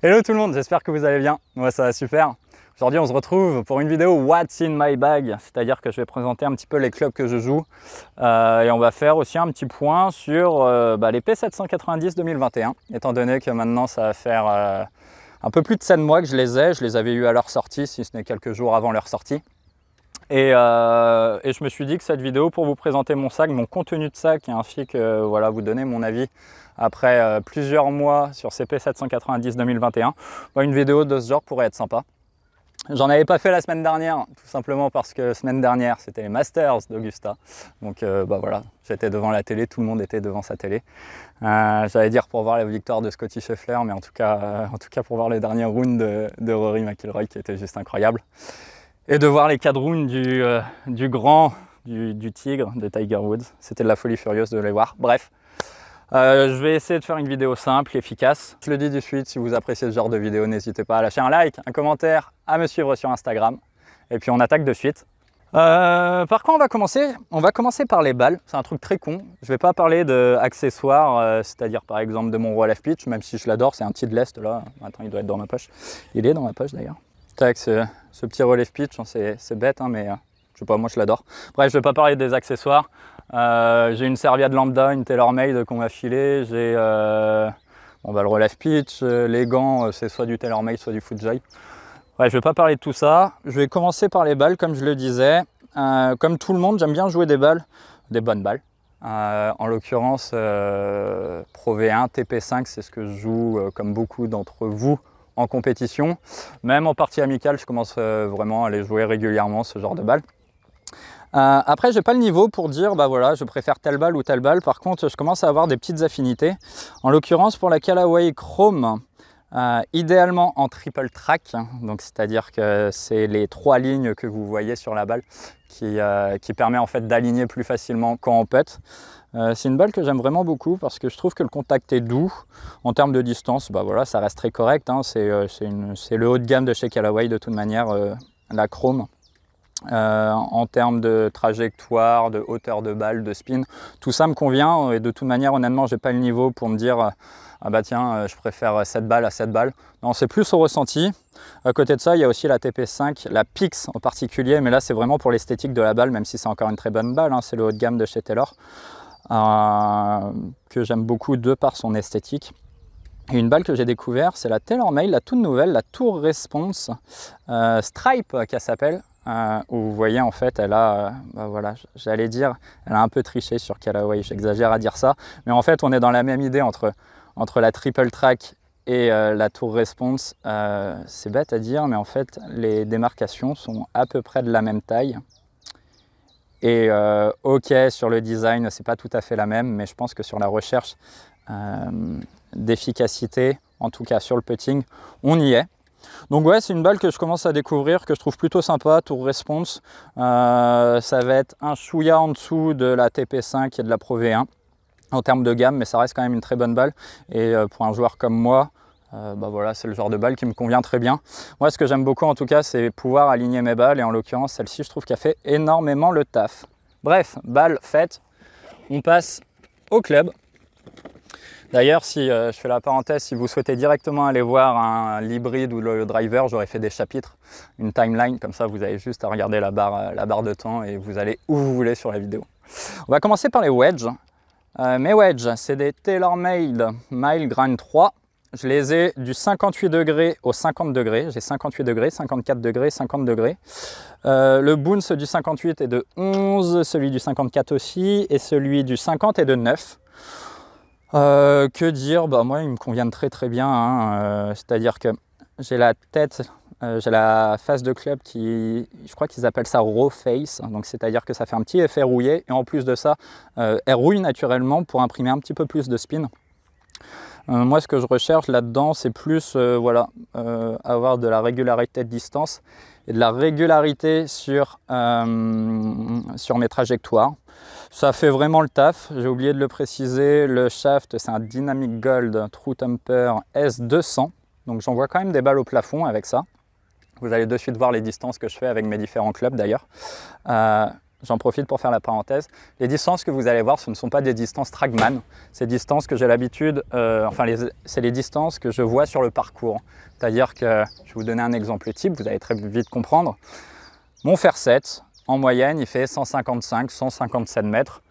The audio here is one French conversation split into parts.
Hello tout le monde, j'espère que vous allez bien. Moi ça va super. Aujourd'hui on se retrouve pour une vidéo What's in my bag, c'est-à-dire que je vais présenter un petit peu les clubs que je joue et on va faire aussi un petit point sur les P790 2021, étant donné que maintenant ça va faire un peu plus de 7 mois que je les avais eu à leur sortie, si ce n'est quelques jours avant leur sortie. Et je me suis dit que cette vidéo, pour vous présenter mon sac, mon contenu de sac, ainsi que voilà, vous donner mon avis après plusieurs mois sur ces P790 2021, une vidéo de ce genre pourrait être sympa. J'en avais pas fait la semaine dernière, tout simplement parce que la semaine dernière, c'était les Masters d'Augusta. Donc voilà, j'étais devant la télé, tout le monde était devant sa télé. J'allais dire pour voir la victoire de Scottie Scheffler, mais en tout cas pour voir les derniers rounds de Rory McIlroy qui étaient juste incroyables. Et de voir les 4 rounds du tigre de Tiger Woods. C'était de la folie furieuse de les voir. Bref, je vais essayer de faire une vidéo simple, efficace. Je le dis de suite, si vous appréciez ce genre de vidéo, n'hésitez pas à lâcher un like, un commentaire, à me suivre sur Instagram. Et puis on attaque de suite. Par quoi on va commencer? On va commencer par les balles. C'est un truc très con. Je ne vais pas parler d'accessoires, c'est-à-dire par exemple de mon roll pitch, même si je l'adore. C'est un petit de l'Est là. Attends, il doit être dans ma poche. Il est dans ma poche d'ailleurs. Tac, ce petit relais pitch, c'est bête, hein, mais je sais pas, moi je l'adore. Bref, je vais pas parler des accessoires. J'ai une serviette lambda, une TaylorMade qu'on m'a filée. J'ai le relais pitch, les gants, c'est soit du TaylorMade, soit du FootJoy. Bref, je vais pas parler de tout ça. Je vais commencer par les balles, comme je le disais. Comme tout le monde, j'aime bien jouer des balles, des bonnes balles. En l'occurrence, Pro V1, TP5, c'est ce que je joue comme beaucoup d'entre vous en compétition. Même en partie amicale, je commence vraiment à les jouer régulièrement, ce genre de balles. Après, j'ai pas le niveau pour dire, voilà, je préfère telle balle ou telle balle. Par contre, je commence à avoir des petites affinités. En l'occurrence, pour la Callaway Chrome, idéalement en triple track, donc c'est-à-dire que c'est les 3 lignes que vous voyez sur la balle qui permet en fait d'aligner plus facilement quand on putt. C'est une balle que j'aime vraiment beaucoup parce que je trouve que le contact est doux. En termes de distance, voilà, ça reste très correct, hein. C'est le haut de gamme de chez Callaway de toute manière, la Chrome. En termes de trajectoire, de hauteur de balle, de spin, tout ça me convient et de toute manière, honnêtement, j'ai pas le niveau pour me dire tiens, je préfère cette balle à cette balle. Non, c'est plus au ressenti. À côté de ça, il y a aussi la TP5, la Pix en particulier, mais là c'est vraiment pour l'esthétique de la balle, même si c'est encore une très bonne balle, hein. C'est le haut de gamme de chez Taylor. Que j'aime beaucoup de par son esthétique. Et une balle que j'ai découvert, c'est la TaylorMade, la toute nouvelle, la Tour Response Stripe qu'elle s'appelle, où vous voyez en fait elle a, voilà, j'allais dire, elle a un peu triché sur Callaway, j'exagère à dire ça, mais en fait on est dans la même idée entre la triple track et la Tour Response. C'est bête à dire, mais en fait les démarcations sont à peu près de la même taille. Et ok, sur le design, c'est pas tout à fait la même, mais je pense que sur la recherche d'efficacité, en tout cas sur le putting, on y est. Donc ouais, c'est une balle que je commence à découvrir, que je trouve plutôt sympa, Tour Response. Ça va être un chouïa en dessous de la TP5 et de la Pro V1 en termes de gamme, mais ça reste quand même une très bonne balle. Et pour un joueur comme moi, voilà, c'est le genre de balle qui me convient très bien. Moi, ce que j'aime beaucoup en tout cas, c'est pouvoir aligner mes balles, et en l'occurrence celle-ci, je trouve qu'elle fait énormément le taf. Bref, balle faite, on passe au club. D'ailleurs, si je fais la parenthèse, si vous souhaitez directement aller voir l'hybride ou le driver, j'aurais fait des chapitres, une timeline, comme ça vous avez juste à regarder la barre de temps et vous allez où vous voulez sur la vidéo. On va commencer par les wedges. Mes wedges, c'est des TaylorMade Mile Grind 3. Je les ai du 58 degrés au 50 degrés. J'ai 58 degrés, 54 degrés, 50 degrés. Le Boons du 58 est de 11, celui du 54 aussi, et celui du 50 est de 9. Que dire, moi ils me conviennent très bien, hein. C'est-à-dire que j'ai la tête, j'ai la face de club qui, je crois qu'ils appellent ça raw face, donc c'est-à-dire que ça fait un petit effet rouillé, et en plus de ça, elle rouille naturellement pour imprimer un petit peu plus de spin. Moi, ce que je recherche là-dedans, c'est plus avoir de la régularité de distance et de la régularité sur mes trajectoires. Ça fait vraiment le taf. J'ai oublié de le préciser, le shaft, c'est un Dynamic Gold True Temper S200. Donc j'envoie quand même des balles au plafond avec ça. Vous allez de suite voir les distances que je fais avec mes différents clubs d'ailleurs. j'en profite pour faire la parenthèse. Les distances que vous allez voir, ce ne sont pas des distances Trackman. C'est des distances que j'ai l'habitude, c'est les distances que je vois sur le parcours. C'est-à-dire que, je vais vous donner un exemple type, vous allez très vite comprendre. Mon fer 7, en moyenne, il fait 155-157 mètres.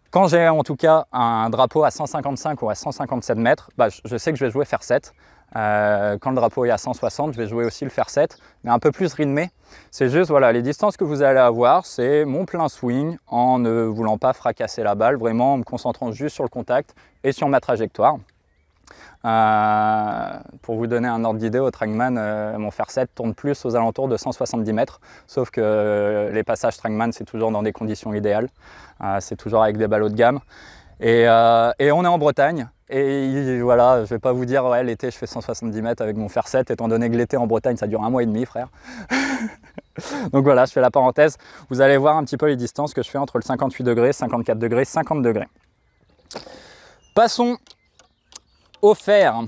Quand j'ai en tout cas un drapeau à 155 ou à 157 mètres, je sais que je vais jouer fer 7. Quand le drapeau est à 160, je vais jouer aussi le fer 7, mais un peu plus rythmé. C'est juste, voilà, les distances que vous allez avoir, c'est mon plein swing en ne voulant pas fracasser la balle, vraiment en me concentrant juste sur le contact et sur ma trajectoire. Pour vous donner un ordre d'idée, au Trackman, mon fer 7 tourne plus aux alentours de 170 mètres, sauf que les passages Trackman, c'est toujours dans des conditions idéales, c'est toujours avec des ballots de gamme. Et on est en Bretagne, et voilà, je ne vais pas vous dire, ouais, l'été je fais 170 mètres avec mon fer 7, étant donné que l'été en Bretagne, ça dure 1 mois et demi, frère. Donc voilà, je fais la parenthèse. Vous allez voir un petit peu les distances que je fais entre le 58 degrés, 54 degrés, 50 degrés. Passons au fer.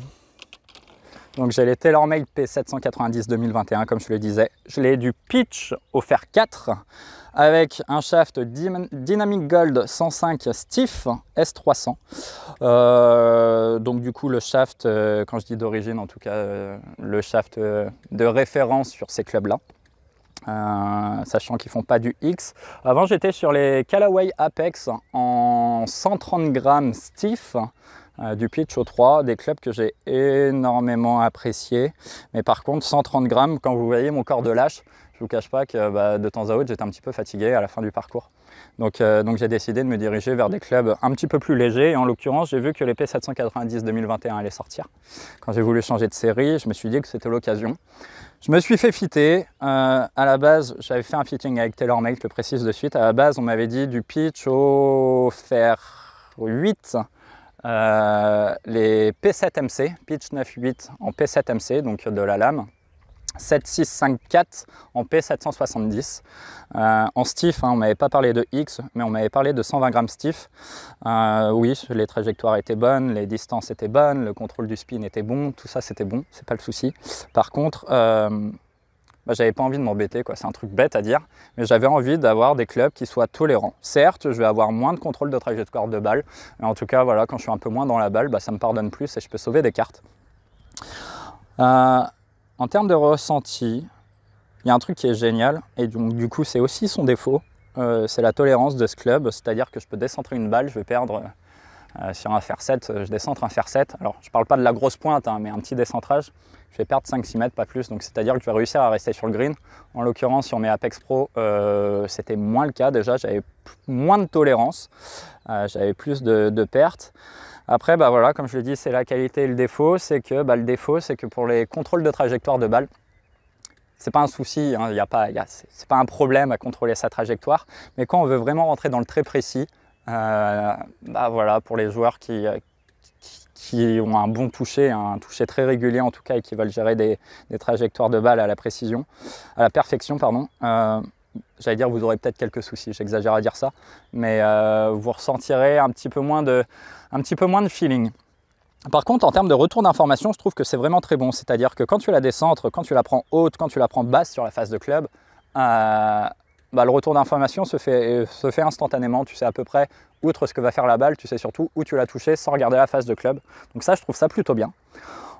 Donc j'ai les TaylorMade P790 2021, comme je le disais. Je l'ai du pitch au fer 4 avec un shaft Dynamic Gold 105 Stiff S300. Donc du coup le shaft, quand je dis d'origine en tout cas, le shaft de référence sur ces clubs-là. Sachant qu'ils font pas du X. Avant j'étais sur les Callaway Apex en 130 grammes Stiff. Du pitch au 3, des clubs que j'ai énormément appréciés. Mais par contre, 130 grammes, quand vous voyez mon corps de lâche, je ne vous cache pas que de temps à autre, j'étais un petit peu fatigué à la fin du parcours. Donc j'ai décidé de me diriger vers des clubs un petit peu plus légers. Et en l'occurrence, j'ai vu que l'épée 790 2021 allait sortir. Quand j'ai voulu changer de série, je me suis dit que c'était l'occasion. Je me suis fait fitter. À la base, j'avais fait un fitting avec TaylorMade, je le précise de suite. À la base, on m'avait dit du pitch au fer 8. Les P7MC, pitch 9.8 en P7MC, donc de la lame, 7.6.5.4 en P770. En stiff, on ne m'avait pas parlé de X, mais on m'avait parlé de 120 grammes stiff. Oui, les trajectoires étaient bonnes, les distances étaient bonnes, le contrôle du spin était bon, tout ça c'était bon, c'est pas le souci. Par contre, j'avais pas envie de m'embêter, c'est un truc bête à dire, mais j'avais envie d'avoir des clubs qui soient tolérants. Certes, je vais avoir moins de contrôle de trajectoire de balle, mais en tout cas, voilà, quand je suis un peu moins dans la balle, ça me pardonne plus et je peux sauver des cartes. En termes de ressenti, il y a un truc qui est génial, et du coup, c'est aussi son défaut, c'est la tolérance de ce club, c'est-à-dire que je peux décentrer une balle, je vais perdre sur un fer 7, je décentre un fer 7. Alors, je ne parle pas de la grosse pointe, mais un petit décentrage. Je vais perdre 5-6 mètres, pas plus. Donc, c'est-à-dire que je vais réussir à rester sur le green. En l'occurrence, sur mes Apex Pro, c'était moins le cas. Déjà, j'avais moins de tolérance. J'avais plus de pertes. Après, voilà, comme je l'ai dit, c'est la qualité et le défaut. C'est que le défaut, c'est que pour les contrôles de trajectoire de balle, c'est pas un souci, c'est pas un problème à contrôler sa trajectoire. Mais quand on veut vraiment rentrer dans le très précis, voilà, pour les joueurs qui ont un bon toucher, un toucher très régulier en tout cas, et qui veulent gérer des trajectoires de balle à la précision, à la perfection, pardon. J'allais dire, vous aurez peut-être quelques soucis, j'exagère à dire ça, mais vous ressentirez un petit peu moins de feeling. Par contre, en termes de retour d'information, je trouve que c'est vraiment très bon. C'est-à-dire que quand tu la décentres, quand tu la prends haute, quand tu la prends basse sur la face de club, le retour d'information se fait instantanément. Tu sais à peu près, outre ce que va faire la balle, tu sais surtout où tu l'as touché sans regarder la face de club. Donc ça, je trouve ça plutôt bien.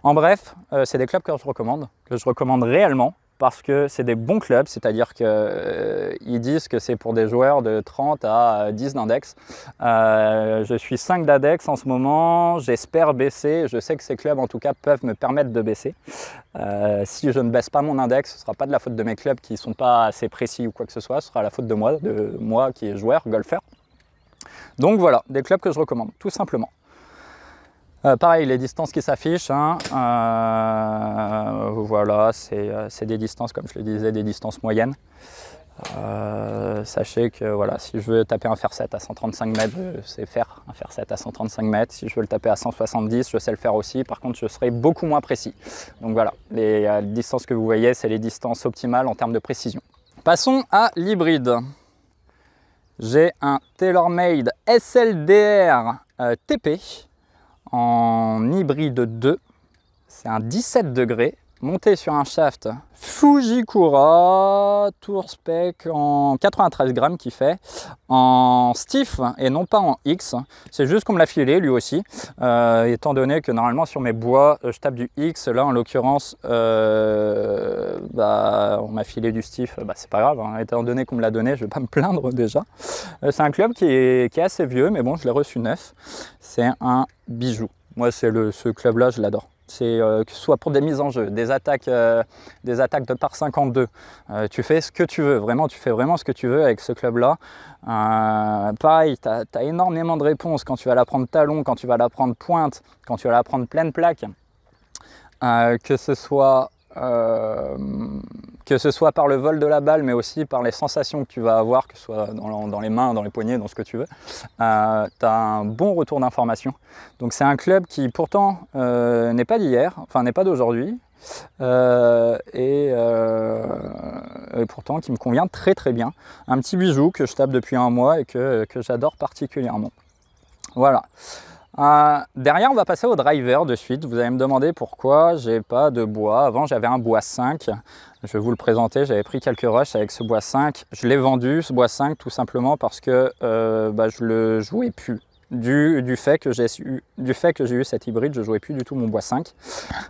En bref, c'est des clubs que je recommande réellement, parce que c'est des bons clubs, c'est-à-dire qu'ils disent que c'est pour des joueurs de 30 à 10 d'index. Je suis 5 d'index en ce moment, j'espère baisser. Je sais que ces clubs en tout cas peuvent me permettre de baisser. Si je ne baisse pas mon index, ce ne sera pas de la faute de mes clubs qui ne sont pas assez précis ou quoi que ce soit, ce sera la faute de moi qui est joueur, golfeur. Donc voilà, des clubs que je recommande, tout simplement. Pareil, les distances qui s'affichent, voilà, c'est des distances, comme je le disais, des distances moyennes. Sachez que voilà, si je veux taper un fer 7 à 135 mètres, je sais faire un fer 7 à 135 mètres. Si je veux le taper à 170, je sais le faire aussi. Par contre, je serai beaucoup moins précis. Donc voilà, les distances que vous voyez, c'est les distances optimales en termes de précision. Passons à l'hybride. J'ai un TaylorMade SLDR TP en hybride 2. C'est un 17 degrés monté sur un shaft Fujikura Tour Spec en 93 grammes qui fait, en stiff et non pas en X. C'est juste qu'on me l'a filé lui aussi, étant donné que normalement sur mes bois je tape du X. Là en l'occurrence on m'a filé du stiff, c'est pas grave, hein. Étant donné qu'on me l'a donné, je vais pas me plaindre déjà. C'est un club qui est assez vieux, mais bon, je l'ai reçu neuf. C'est un bijou. Moi ce club là je l'adore. C'est que ce soit pour des mises en jeu, des attaques de par 52, tu fais ce que tu veux, vraiment, tu fais vraiment ce que tu veux avec ce club-là. Pareil, tu as énormément de réponses quand tu vas la prendre talon, quand tu vas la prendre pointe, quand tu vas la prendre pleine plaque, que ce soit par le vol de la balle, mais aussi par les sensations que tu vas avoir, que ce soit dans les mains, dans les poignets, dans ce que tu veux, tu as un bon retour d'information. Donc c'est un club qui pourtant n'est pas d'hier, enfin n'est pas d'aujourd'hui, et pourtant qui me convient très très bien. Un petit bijou que je tape depuis un mois et que j'adore particulièrement. Voilà. Derrière, on va passer au driver de suite. Vous allez me demander pourquoi j'ai pas de bois. Avant, j'avais un bois 5. Je vais vous le présenter. J'avais pris quelques rushs avec ce bois 5. Je l'ai vendu, ce bois 5, tout simplement parce que je le jouais plus. Du fait que j'ai eu cet hybride, je jouais plus du tout mon bois 5.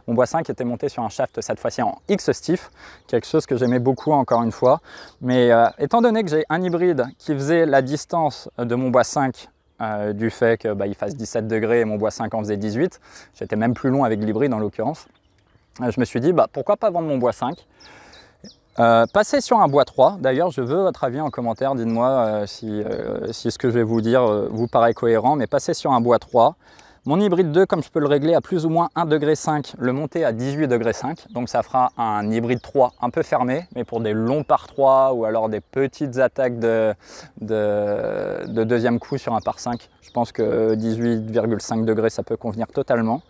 Mon bois 5 était monté sur un shaft cette fois-ci en X stiff, quelque chose que j'aimais beaucoup encore une fois. Mais étant donné que j'ai un hybride qui faisait la distance de mon bois 5, du fait qu'il fasse 17 degrés et mon bois 5 en faisait 18, j'étais même plus long avec l'hybride en l'occurrence, je me suis dit pourquoi pas vendre mon bois 5, passer sur un bois 3. D'ailleurs je veux votre avis en commentaire, dites-moi si ce que je vais vous dire vous paraît cohérent, mais passer sur un bois 3. Mon hybride 2, comme je peux le régler à plus ou moins 1,5 degré, le monter à 18,5 degrés, donc ça fera un hybride 3 un peu fermé, mais pour des longs par 3 ou alors des petites attaques de deuxième coup sur un par 5, je pense que 18,5 degrés ça peut convenir totalement.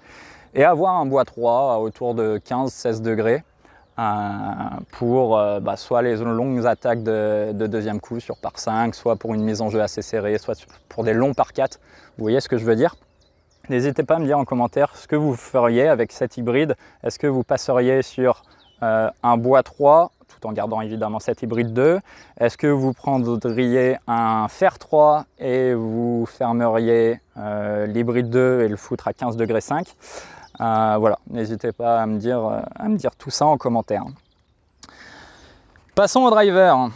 Et avoir un bois 3 autour de 15-16 degrés pour soit les longues attaques de deuxième coup sur par 5, soit pour une mise en jeu assez serrée, soit pour des longs par 4. Vous voyez ce que je veux dire? N'hésitez pas à me dire en commentaire ce que vous feriez avec cet hybride. Est-ce que vous passeriez sur un bois 3 tout en gardant évidemment cet hybride 2? Est-ce que vous prendriez un fer 3 et vous fermeriez l'hybride 2 et le foutre à 15,5 degrés? Voilà, n'hésitez pas à me dire tout ça en commentaire. Passons au driver.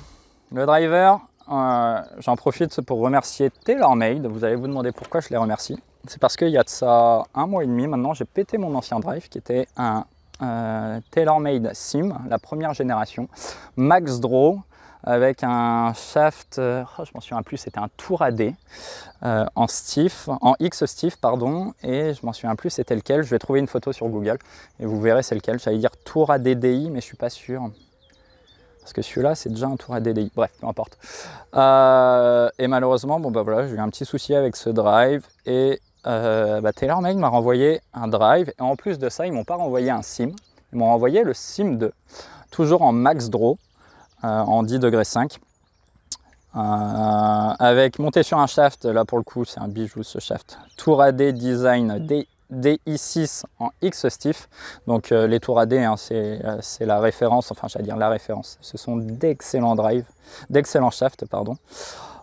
Le driver, j'en profite pour remercier TaylorMade. Vous allez vous demander pourquoi je les remercie. C'est parce qu'il y a de ça un mois et demi maintenant, j'ai pété mon ancien drive qui était un TaylorMade Sim, la première génération, Max Draw, avec un shaft, je m'en souviens plus, c'était un Tour AD en X stiff, pardon, et je m'en souviens plus c'était lequel. Je vais trouver une photo sur Google et vous verrez c'est lequel. J'allais dire Tour AD DI, mais je suis pas sûr. Parce que celui-là, c'est déjà un Tour AD DI. Bref, peu importe. Et malheureusement, voilà, j'ai eu un petit souci avec ce drive et TaylorMade m'a renvoyé un drive. Et en plus de ça, ils m'ont pas renvoyé un sim. Ils m'ont renvoyé le sim 2. Toujours en Max Draw, en 10,5 degrés. Avec monté sur un shaft, là pour le coup, c'est un bijou ce shaft. Tour AD Design DI6 en X stiff. Donc les Tour AD, hein, c'est la référence, enfin j'allais dire la référence. Ce sont d'excellents drives, d'excellents shafts, pardon.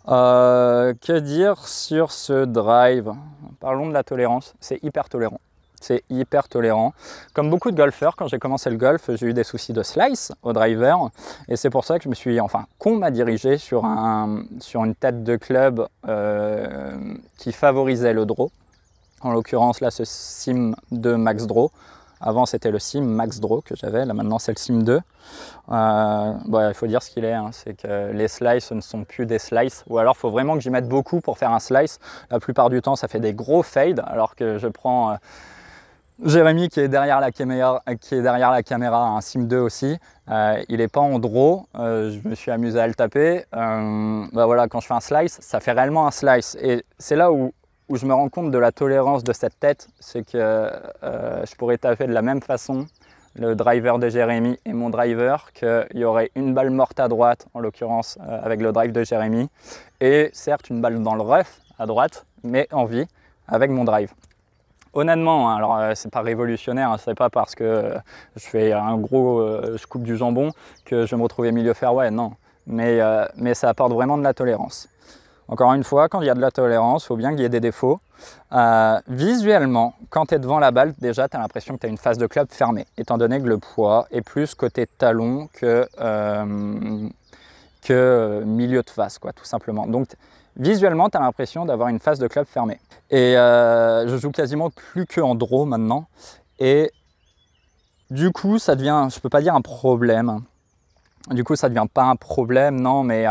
Que dire sur ce drive? Parlons de la tolérance, c'est hyper tolérant. C'est hyper tolérant. Comme beaucoup de golfeurs, quand j'ai commencé le golf, j'ai eu des soucis de slice au driver. Et c'est pour ça que je me suis, qu'on m'a dirigé sur une tête de club qui favorisait le draw. En l'occurrence, là, ce Sim 2 Max Draw. Avant, c'était le Sim Max Draw que j'avais. Là, maintenant, c'est le Sim 2. Il faut dire ce qu'il est. Hein. C'est que les slices ne sont plus des slices. Ou alors, il faut vraiment que j'y mette beaucoup pour faire un slice. La plupart du temps, ça fait des gros fades. Alors que je prends Jérémy qui est derrière la caméra, un Sim 2 aussi. Il n'est pas en draw. Je me suis amusé à le taper. Voilà, quand je fais un slice, ça fait réellement un slice. Et c'est là où je me rends compte de la tolérance de cette tête, c'est que je pourrais taper de la même façon le driver de Jérémy et mon driver, qu'il y aurait une balle morte à droite, en l'occurrence avec le drive de Jérémy, et certes une balle dans le rough à droite, mais en vie avec mon drive. Honnêtement, hein, alors c'est pas révolutionnaire, hein, c'est pas parce que je fais un gros scoop du jambon que je vais me retrouver milieu fairway, non. Mais ça apporte vraiment de la tolérance. Encore une fois, quand il y a de la tolérance, il faut bien qu'il y ait des défauts. Visuellement, quand tu es devant la balle, déjà, tu as l'impression que tu as une face de club fermée, étant donné que le poids est plus côté talon que milieu de face, quoi, tout simplement. Donc, visuellement, tu as l'impression d'avoir une face de club fermée. Et je joue quasiment plus qu'en draw maintenant. Et du coup, ça devient, je ne peux pas dire un problème. Du coup, ça ne devient pas un problème, non, mais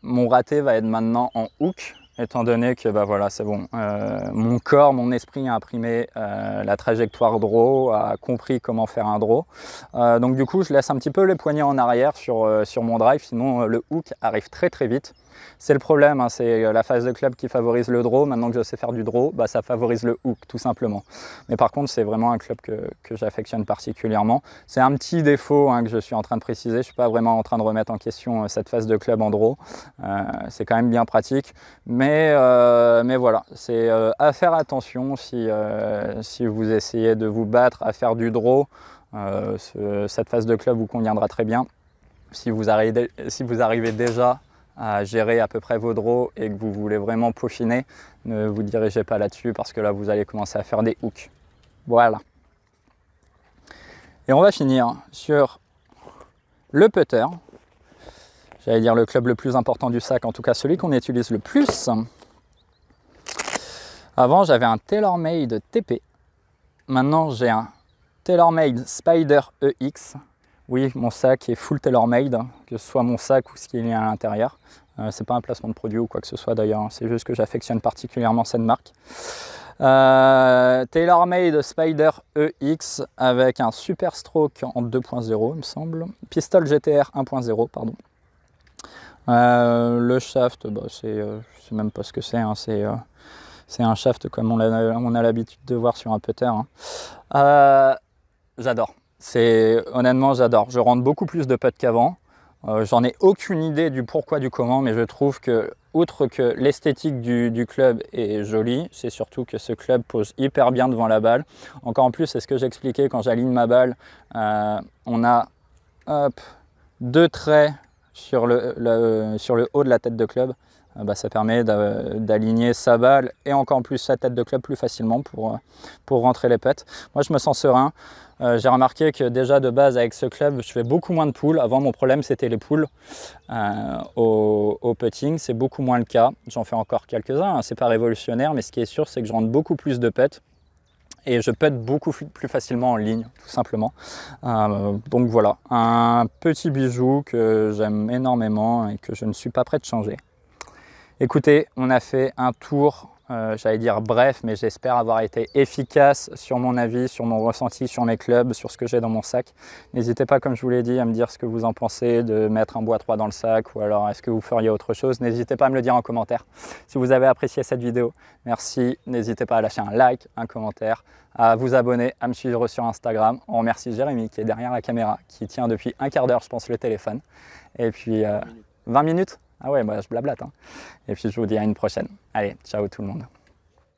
mon raté va être maintenant en hook, étant donné que bah voilà, c'est bon. Mon corps, mon esprit a imprimé la trajectoire draw, a compris comment faire un draw. Donc du coup, je laisse un petit peu les poignets en arrière sur mon drive, sinon le hook arrive très très vite. C'est le problème, hein, c'est la phase de club qui favorise le draw. Maintenant que je sais faire du draw, bah, ça favorise le hook tout simplement. Mais par contre, c'est vraiment un club que j'affectionne particulièrement. C'est un petit défaut hein, que je suis en train de préciser. Je ne suis pas vraiment en train de remettre en question cette phase de club en draw. C'est quand même bien pratique. Mais voilà, c'est à faire attention si vous essayez de vous battre à faire du draw. Cette phase de club vous conviendra très bien. Si vous arrivez déjà à gérer à peu près vos draws et que vous voulez vraiment peaufiner, ne vous dirigez pas là-dessus parce que là vous allez commencer à faire des hooks. Voilà. Et on va finir sur le putter. J'allais dire le club le plus important du sac, en tout cas celui qu'on utilise le plus. Avant j'avais un TaylorMade TP. Maintenant j'ai un TaylorMade Spider EX. Oui, mon sac est full TaylorMade, que ce soit mon sac ou ce qu'il y a à l'intérieur. C'est pas un placement de produit ou quoi que ce soit d'ailleurs, c'est juste que j'affectionne particulièrement cette marque. TaylorMade Spider EX avec un Super Stroke en 2.0 il me semble. Pistol GTR 1.0 pardon. Le shaft, bah, je sais même pas ce que c'est, hein, c'est un shaft comme on a l'habitude de voir sur un putter. Hein. J'adore. Honnêtement, j'adore. Je rentre beaucoup plus de putts qu'avant. J'en ai aucune idée du pourquoi, du comment, mais je trouve que, outre que l'esthétique du club est jolie, c'est surtout que ce club pose hyper bien devant la balle. Encore en plus, c'est ce que j'expliquais quand j'aligne ma balle. On a deux traits sur le haut de la tête de club. Bah, ça permet d'aligner sa balle et encore plus sa tête de club plus facilement pour rentrer les putts. Moi, je me sens serein. J'ai remarqué que déjà de base avec ce club, je fais beaucoup moins de pulls. Avant, mon problème, c'était les pulls au putting. C'est beaucoup moins le cas. J'en fais encore quelques-uns. Hein. C'est pas révolutionnaire, mais ce qui est sûr, c'est que je rentre beaucoup plus de putts. Et je putte beaucoup plus facilement en ligne, tout simplement. Donc voilà, un petit bijou que j'aime énormément et que je ne suis pas prêt de changer. Écoutez, on a fait un tour, j'allais dire bref, mais j'espère avoir été efficace sur mon avis, sur mon ressenti, sur mes clubs, sur ce que j'ai dans mon sac. N'hésitez pas, comme je vous l'ai dit, à me dire ce que vous en pensez, de mettre un bois 3 dans le sac, ou alors est-ce que vous feriez autre chose. N'hésitez pas à me le dire en commentaire. Si vous avez apprécié cette vidéo, merci. N'hésitez pas à lâcher un like, un commentaire, à vous abonner, à me suivre sur Instagram. On remercie Jérémy qui est derrière la caméra, qui tient depuis un quart d'heure, je pense, le téléphone. Et puis, 20 minutes. Ah ouais, bah, je blablate. Hein. Et puis je vous dis à une prochaine. Allez, ciao tout le monde.